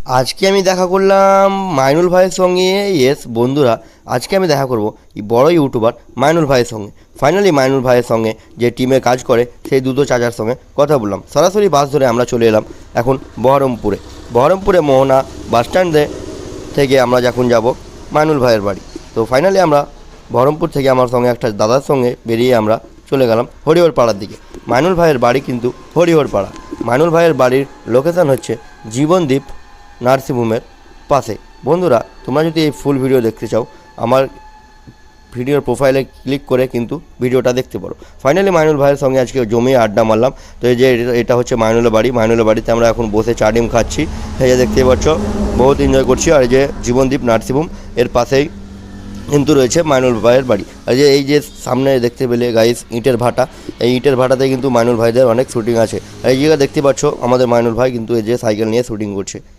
আজকে আমি দেখা করলাম মাইনুল ভাইয়ের সঙ্গে। ইয়েস বন্ধুরা, আজকে আমি দেখা করব এই বড় ইউটিউবার মাইনুল ভাইয়ের সঙ্গে। ফাইনালি মাইনুল ভাইয়ের সঙ্গে যে টিমে কাজ করে সেই দুটো চাচার সঙ্গে কথা বললাম। সরাসরি বাস ধরে আমরা চলে এলাম এখন বহরমপুরে মোহনা বাস স্ট্যান্ডে থেকে আমরা যখন যাব মাইনুল ভাইয়ের বাড়ি। তো ফাইনালি আমরা বহরমপুর থেকে আমার সঙ্গে একটা দাদার সঙ্গে বেরিয়ে আমরা চলে গেলাম হরিহর পাড়ার দিকে। মাইনুল ভাইয়ের বাড়ি কিন্তু হরিহর পাড়া। মাইনুল ভাইয়ের বাড়ির লোকেশান হচ্ছে জীবনদীপ নার্সিংহোমের পাশে। বন্ধুরা, তোমরা যদি এই ফুল ভিডিও দেখতে চাও আমার ভিডিওর প্রোফাইলে ক্লিক করে কিন্তু ভিডিওটা দেখতে পারো। ফাইনালি মাইনুল ভাইয়ের সঙ্গে আজকে জমিয়ে আড্ডা মারলাম। তো এই যে এটা হচ্ছে মাইনুলের বাড়ি। মাইনুলের বাড়িতে আমরা এখন বসে চা ডিম খাচ্ছি, এই যে দেখতে পাচ্ছ, বহুত এনজয় করছি। আর এই যে জীবনদীপ নার্সিংহোম এর পাশেই কিন্তু রয়েছে মাইনুল ভাইয়ের বাড়ি। আর যে এই যে সামনে দেখতে পেলে গাইস ইটের ভাটা, এই ইটের ভাটাতে কিন্তু মাইনুল ভাইদের অনেক শুটিং আছে। আর এই জায়গা দেখতে পাচ্ছ আমাদের মাইনুল ভাই কিন্তু এই যে সাইকেল নিয়ে শুটিং করছে।